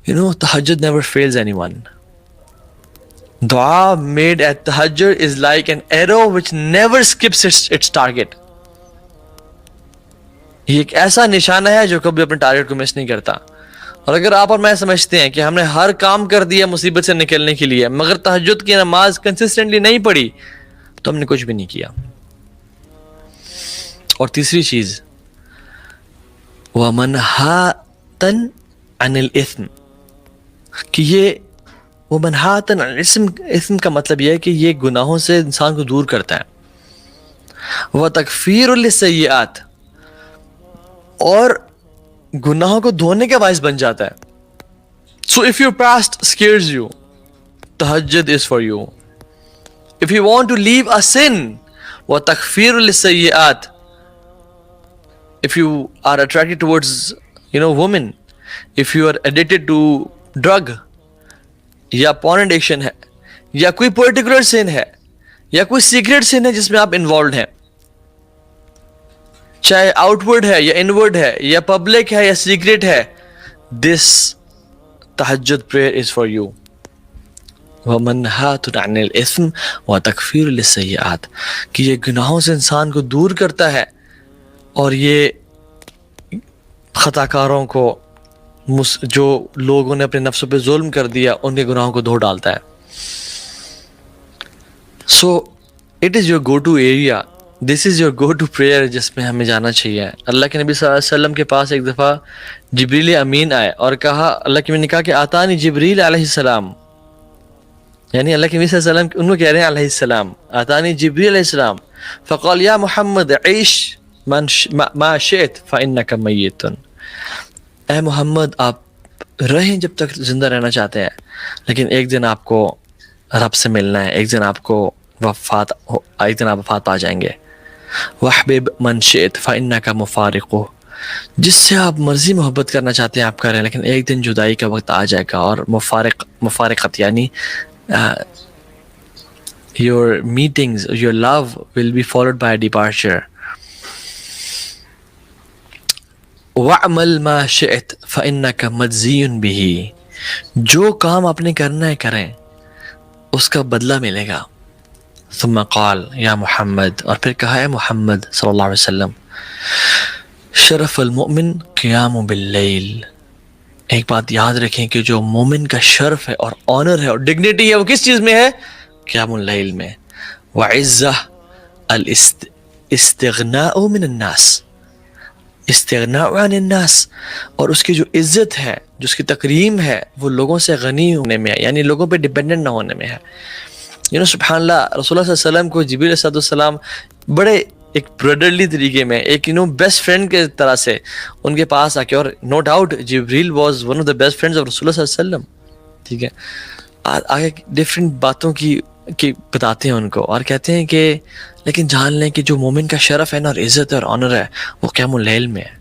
You know, tahajjud never fails anyone. Dua made at tahajjud is like an arrow which never skips its target. یہ ایک ایسا نشانہ ہے جو کبھی اپنے ٹارگٹ کو مس نہیں کرتا. اور اگر آپ اور میں سمجھتے ہیں کہ ہم نے ہر کام کر دیا مصیبت سے نکلنے کے لیے مگر تہجد کی نماز کنسسٹنٹلی نہیں پڑھی تو ہم نے کچھ بھی نہیں کیا. اور تیسری چیز وَمَنْهَاتًا عَنِ الْإِثْمِ کہ یہ وَمَنْهَاتًا عَنِ الْإِثْمِ کا مطلب یہ ہے کہ یہ گناہوں سے انسان کو دور کرتا ہے. وَتَكْفِيرٌ لِلسَّيِّئَاتِ اور گناہوں کو دھونے کا باعث بن جاتا ہے. So if your past scares you, tahajjud is for you. If you want to leave a sin, وَتَكْفِيرٌ لِلسَّيِّئَاتِ if you are attracted towards women, if you are addicted to drug یا porn addiction ہے یا کوئی particular sin ہے یا کوئی secret sin ہے جس میں آپ involved ہیں, چاہے آؤٹ ورڈ ہے یا انورڈ ہے یا پبلک ہے یا سیکریٹ ہے, دس تہجد پریئر از فار یو. وَمَنْهَاتٌ عَنِ الْإِثْمِ وَتَكْفِيرٌ لِلسَّيِّئَاتِ کہ یہ گناہوں سے انسان کو دور کرتا ہے اور یہ خطا کاروں کو, جو لوگوں نے اپنے نفسوں پہ ظلم کر دیا, ان کے گناہوں کو دھو ڈالتا ہے. So it is your go to area, this is your go to prayer جس میں ہمیں جانا چاہیے. اللہ کے نبی صلی اللہ علیہ وسلم کے پاس ایک دفعہ جبریل امین آئے اور کہا, اللہ کے نبی نے کہا کہ آتانی جبریل علیہ السلام, یعنی اللہ کے نبی صلی اللہ علیہ وسلم ان کو کہہ رہے ہیں علیہ السلام, آتانی جبریل علیہ السلام فقال یا محمد عیش ما شئت فإنک میت. اے محمد آپ رہیں جب تک زندہ رہنا چاہتے ہیں, لیکن ایک دن آپ کو رب سے ملنا ہے, ایک دن آپ کو ایک دن آپ وفات پا جائیں گے. وَحْبِبْ مَنْ شِئْتَ فَإِنَّكَ مُفَارِقُهُ جس سے آپ مرضی محبت کرنا چاہتے ہیں آپ کریں, لیکن ایک دن جدائی کا وقت آ جائے گا. اور مفارقت یعنی your meetings, your love will be followed by a departure. وَعْمَلْ مَا شِئْتَ فَإِنَّكَ مَجْزِيٌ بِهِ جو کام آپ نے کرنا ہے کریں, اس کا بدلہ ملے گا. ثم قال یا محمد اور پھر کہا ہے محمد صلی اللہ علیہ وسلم شرف المؤمن قیام باللیل. ایک بات یاد رکھیں کہ جو مومن کا شرف ہے اور آنر ہے اور ڈگنیٹی ہے وہ کس چیز میں ہے؟ قیام اللیل میں. وعزہ الاستغناء من الناس, استغناء عن الناس, اور اس کی جو عزت ہے, جو اس کی تکریم ہے, وہ لوگوں سے غنی ہونے میں ہے, یعنی لوگوں پہ ڈیپینڈنٹ نہ ہونے میں ہے. سبحان اللہ, رسول اللہ صلی اللہ علیہ وسلم کو جبریل علیہ السلام بڑے ایک برادرلی طریقے میں, ایک بیسٹ فرینڈ کے طرح سے ان کے پاس آ کے, اور no doubt Jibril was one of the best friends of Rasool Allah صلی اللہ علیہ وسلم. ٹھیک ہے, آگے ڈفرینٹ باتوں کی بتاتے ہیں ان کو اور کہتے ہیں کہ لیکن جان لیں کہ جو مومن کا شرف ہے نا, اور عزت ہے اور آنر ہے, وہ قیام اللیل میں ہے.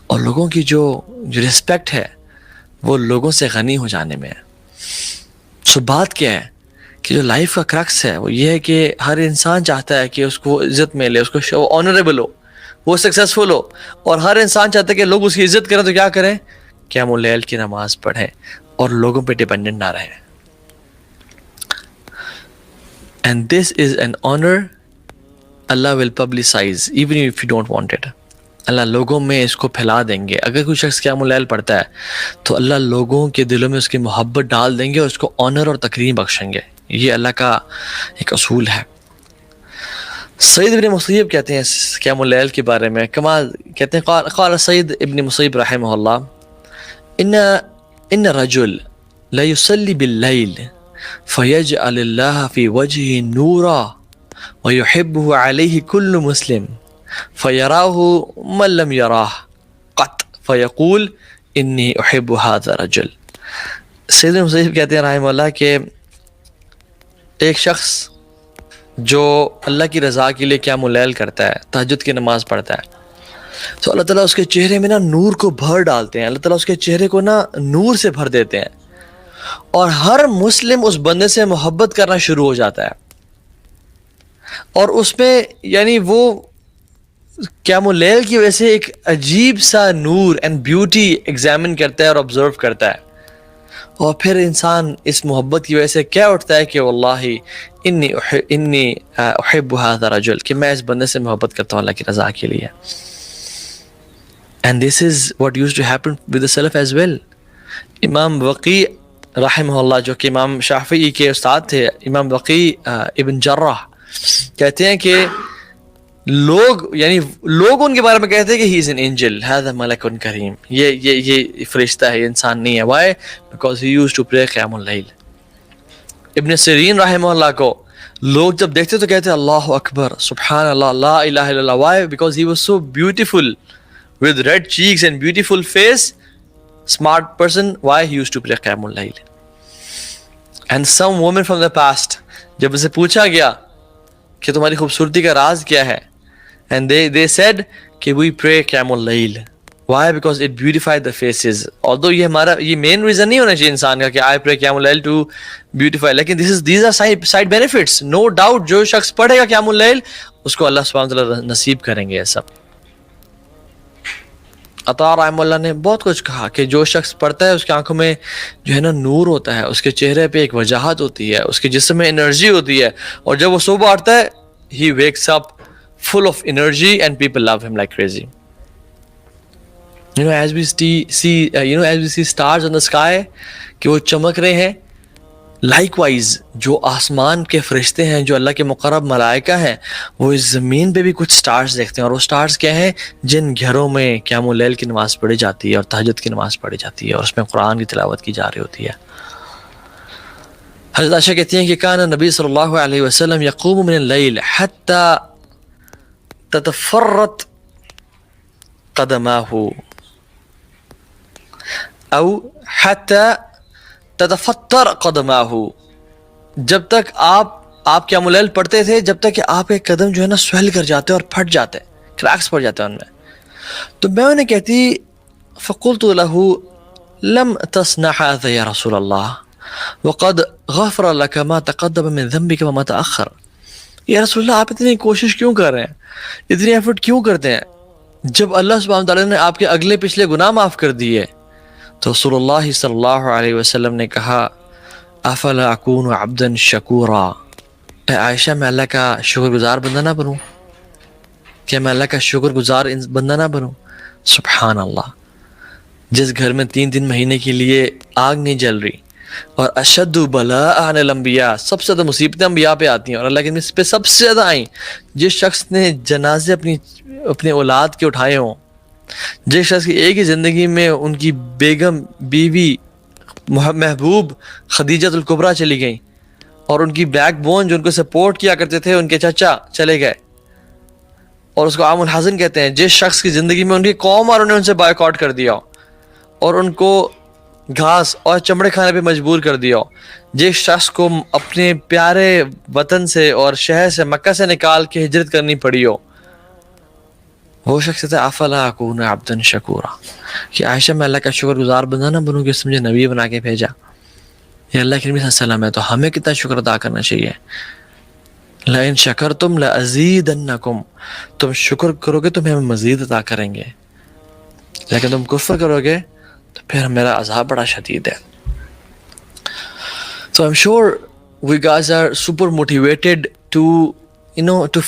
اور لوگوں کی جو رسپیکٹ ہے وہ لوگوں سے غنی ہو جانے میں ہے. سو بات کیا ہے کہ جو لائف کا کرکس ہے وہ یہ ہے کہ ہر انسان چاہتا ہے کہ اس کو عزت ملے, اس کو آنریبل ہو, وہ سکسیسفل ہو, اور ہر انسان چاہتا ہے کہ لوگ اس کی عزت کریں. تو کیا کریں؟ قیام اللیل کی نماز پڑھیں اور لوگوں پہ ڈیپینڈنٹ نہ رہیں. And this is an honor Allah will publicize even if you don't want it. اللہ لوگوں میں اس کو پھیلا دیں گے. اگر کوئی شخص قیام اللیل پڑھتا ہے تو اللہ لوگوں کے دلوں میں اس کی محبت ڈال دیں گے اور اس کو آنر اور تکریم بخشیں گے. یہ اللہ کا ایک اصول ہے. سعید ابن مسیب کہتے ہیں قیام اللیل کے بارے میں, کمال کہتے ہیں, قال سعید ابن مسیب رحمہ اللہ ان رجل لا يصلي باللیل فيجعل الله في وجهه نورا ويحبه عليه كل مسلم فيراه من لم يراه قط فيقول انی احب هذا الرجل. سید مسیب کہتے ہیں رحمہ اللہ کہ ایک شخص جو اللہ کی رضا کے لیے قیام اللیل کرتا ہے, تہجد کی نماز پڑھتا ہے, تو اللہ تعالیٰ اس کے چہرے میں نا نور کو بھر ڈالتے ہیں. اللہ تعالیٰ اس کے چہرے کو نا نور سے بھر دیتے ہیں, اور ہر مسلم اس بندے سے محبت کرنا شروع ہو جاتا ہے. اور اس میں یعنی وہ قیام اللیل کی وجہ سے ایک عجیب سا نور اینڈ بیوٹی ایگزامن کرتا ہے اور آبزرو کرتا ہے. اور پھر انسان اس محبت کی وجہ سے کیا اٹھتا ہے کہ واللہ انی احب هذا الرجل، کہ میں اس بندے سے محبت کرتا ہوں اللہ کی رضا کے لیے. And this is what used to happen with the Salaf as well. امام وقی رحمہ اللہ جو کہ امام شافعی کے استاد تھے، امام وقی ابن جرح کہتے ہیں کہ لوگ ان کے بارے میں کہتے ہیں کہ he is an angel، هذا ملک کریم، یہ فرشتہ ہے، یہ انسان نہیں ہے. Why? Because he used to pray قیام اللیل. ابن سیرین رحمہ اللہ کو لوگ جب دیکھتے تو کہتے ہیں اللہ اکبر، سبحان اللہ، لا الہ الا اللہ. Why? Because he was so beautiful with red cheeks and beautiful face, smart person. Why? He used to pray قیام اللیل. And some women from the past، جب اسے پوچھا گیا کہ تمہاری خوبصورتی کا راز کیا ہے، and they said کہ we pray قیام اللیل. Why? Because it beautified the faces. Although یہ main reason نہیں ہونا چاہیے انسان کا کہ I pray قیام اللیل to beautify، لیکن these are side benefits. No doubt جو شخص پڑھے گا قیام اللیل اس کو اللہ سبحانہ وتعالیٰ نصیب کریں گے یہ سب. عطا رحمہ اللہ نے بہت کچھ کہا کہ جو شخص پڑھتا ہے اس کی آنکھوں میں جو ہے نا نور ہوتا ہے، اس کے چہرے پہ ایک وجاہت ہوتی ہے، اس کے جسم میں انرجی ہوتی ہے، اور جب وہ صبح اٹھتا ہے he wakes up full of energy and people love him like crazy. As we see stars on the sky کہ وہ چمک رہے ہیں، likewise جو آسمان کے فرشتے ہیں، جو اللہ کے مقرب ملائکہ ہیں، وہ اس زمین پہ بھی کچھ سٹارز دیکھتے ہیں. اور وہ سٹارز کیا ہیں؟ جن گھروں میں قیام اللیل کی نماز پڑھی جاتی ہے اور تہجد کی نماز پڑھی جاتی ہے اور اس میں قرآن کی تلاوت کی جا رہی ہوتی ہے. حضرت عائشہ کہتی ہیں کہ کان نبی صلی اللہ علیہ وسلم یقوم من اللیل حتی تتفرت قدماہ او حتی تتفتر قدماہ، جب تک آپ قیام اللیل پڑھتے تھے جب تک کہ آپ کے قدم جو ہے نا سویل کر جاتے اور پھٹ جاتے، کریکس پڑ جاتے ہیں ان میں. تو میں انہیں کہتی فقلت له لم تصنع هذا یا رسول اللہ وقد غفر لك ما تقدم من ذنبك وما تأخر. یا رسول اللہ آپ اتنی کوشش کیوں کر رہے ہیں، اتنی ایفرٹ کیوں کرتے ہیں جب اللہ سبحانہ تعالیٰ نے آپ کے اگلے پچھلے گناہ معاف کر دیے؟ تو رسول اللہ صلی اللہ علیہ وسلم نے کہا افلا اکون عبدا شکورا، اے عائشہ میں اللہ کا شکر گزار بندہ نہ بنوں؟ کیا میں اللہ کا شکر گزار بندہ نہ بنوں؟ سبحان اللہ. جس گھر میں 3 مہینے کے لیے آگ نہیں جل رہی، اور اشد بلاء عن الانبیاء، سب سے زیادہ مصیبتیں انبیاء پہ آتی ہیں اور اللہ کے نبی پہ سب سے زیادہ آئیں، جس شخص نے جنازے اپنے اولاد کے اٹھائے ہوں، جس شخص کی ایک ہی زندگی میں ان کی بیگم بیوی محبوب خدیجۃ الکبریٰ چلی گئیں، اور ان کی بیک بون جو ان کو سپورٹ کیا کرتے تھے ان کے چچا چلے گئے، اور اس کو عام الحزن کہتے ہیں. جس شخص کی زندگی میں ان کی قوم اور انہیں ان سے بائیکاٹ کر دیا اور ان کو گھاس اور چمڑے کھانے پہ مجبور کر دیا، جس شخص کو اپنے پیارے وطن سے اور شہر سے مکہ سے نکال کے ہجرت کرنی پڑی ہو، وہ شخص کہتا ہے افلا اکون عبدا شکورا، کہ عائشہ میں اللہ کا شکر گزار بندہ نہ بنوں کہ اس نے مجھے نبی بنا کے بھیجا. یہ اللہ کے نبی صلی اللہ علیہ وسلم ہے، تو ہمیں کتنا شکر ادا کرنا چاہیے. لئن شکرتم لازیدنکم، تم شکر کرو گے تو ہم مزید عطا کریں گے، لیکن تم کفر کرو گے تو پھر میرا عذاب بڑا شدید ہے. So I'm sure we guys are super motivated to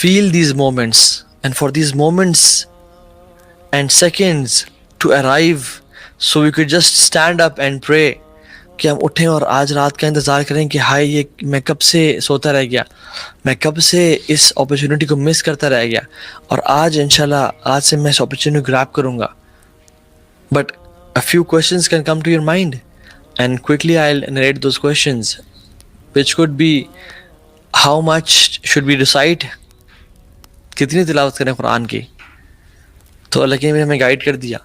feel these moments, and for these moments and seconds to arrive, so we could just stand up and pray کہ ہم اٹھیں اور آج رات کا انتظار کریں کہ ہائے یہ میں کب سے سوتا رہ گیا، میں کب سے اس اپرچونٹی کو مس کرتا رہ گیا، اور آج انشاءاللہ آج سے میں اس اپرچونٹی کو گریب کروں گا. But a few questions can come to your mind, and quickly I'll narrate those questions, which could be how much should we recite، کتنی تلاوت کریں قرآن کی. تو اللہ کے نبی نے ہمیں گائیڈ کر دیا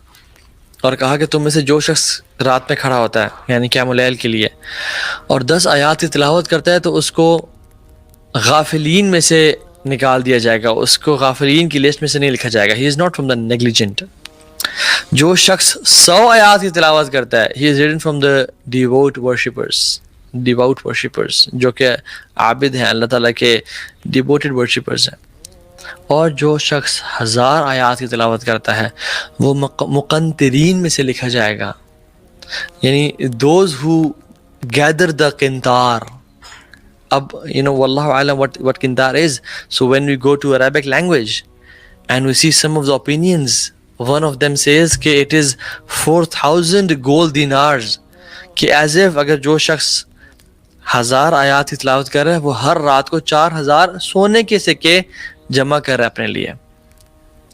اور کہا کہ تم میں سے جو شخص رات میں کھڑا ہوتا ہے یعنی قیام اللیل کے لیے اور 10 آیات کی تلاوت کرتا ہے تو اس کو غافلین میں سے نکال دیا جائے گا، اس کو غافلین کی لسٹ میں سے نہیں لکھا جائے گا. He is not from the negligent. جو شخص 100 آیات کی تلاوت کرتا ہے he is written from the devout worshippers جو کہ عابد ہیں، اللہ تعالیٰ کے devoted worshippers ہیں. اور جو شخص 1000 آیات کی تلاوت کرتا ہے وہ مقنطرین میں سے لکھا جائے گا. یعنی those who gather the qintar. Ab, wallahu alam what qintar is. So when we go to Arabic language and we see some of the opinions, one of them says کہ it is 4,000 gold dinars, کہ as if اگر جو شخص 1000 آیات کی تلاوت کر رہا ہے وہ ہر رات کو 4000 سونے کے سکے جمع کر رہا ہے اپنے لیے.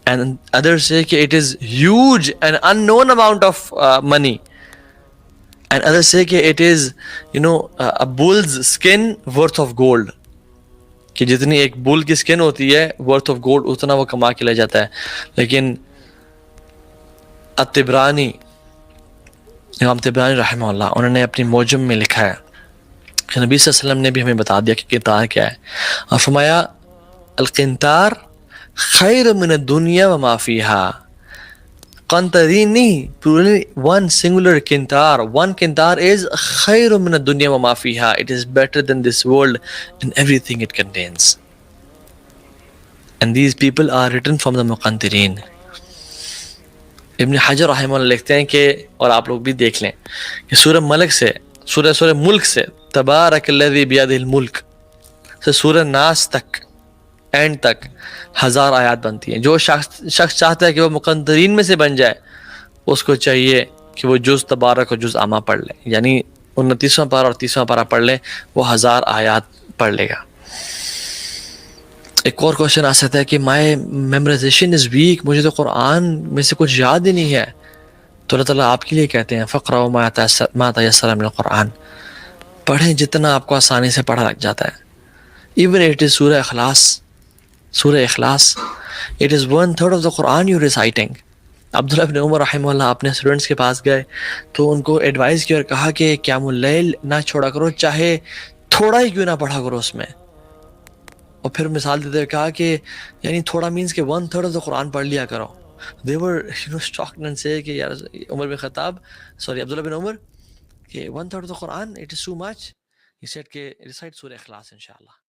And others say کہ it is huge and unknown amount of money. And others say کہ it is a bull's skin worth of gold, کہ جتنی ایک بل کی سکن ہوتی ہے ورتھ آف گولڈ اتنا وہ کما کے لے جاتا ہے. لیکن الطبرانی، امام طبرانی رحمہ اللہ، انہوں نے اپنی موجم میں لکھا ہے کہ نبی صلی اللہ علیہ وسلم نے بھی ہمیں بتا دیا کہ قنطار کیا ہے، اور فرمایا القنطار خیر من الدنیا وما فیہا. قنطرین نہیں، poorly one singular قنطار. One قنطار is خیر من الدنیا وما فیہا. It is better than this world and everything it contains. And these people are written from the مقنطرین. ابن حجر رحمہ اللہ لکھتے ہیں کہ، اور آپ لوگ بھی دیکھ لیں کہ سورہ ملک سے، سورہ ملک سے تبارک الذی بیدہ الملک سے سورہ ناس تک اینڈ تک 1000 آیات بنتی ہیں. جو شخص چاہتا ہے کہ وہ مقنطرین میں سے بن جائے، اس کو چاہیے کہ وہ جز تبارک اور جز عامہ پڑھ لے، یعنی 29واں پارہ اور 30واں پارہ پڑھ لے، وہ 1000 آیات پڑھ لے گا. ایک اور کوشچن آ سکتا ہے کہ مائی میمورائزیشن از ویک، مجھے تو قرآن میں سے کچھ یاد ہی نہیں ہے. تو اللہ تعالیٰ آپ کے لیے کہتے ہیں فقرؤ ما تیسر من القرآن، پڑھیں جتنا آپ کو آسانی سے پڑھا لگ جاتا ہے. ایون اٹ از سورہ اخلاص، سورہ اخلاص it is 1/3 of the Quran you reciting. Abdullah bin Umar رحمہ اللہ اپنے اسٹوڈنٹس کے پاس گئے تو ان کو ایڈوائز کیا اور کہا کہ قیام اللیل نہ چھوڑا کرو، چاہے تھوڑا ہی کیوں نہ پڑھا کرو اس میں. اور پھر مثال دیتے ہوئے کہا کہ یعنی تھوڑا مینس کہ 1/3 آف دا قرآن پڑھ لیا کرو. they were shocked and say کہ یار عمر بن خطاب عبداللہ بن عمر کہ 1/3 of the Quran it is too much. he said کہ recite سورہ اخلاص انشاءاللہ.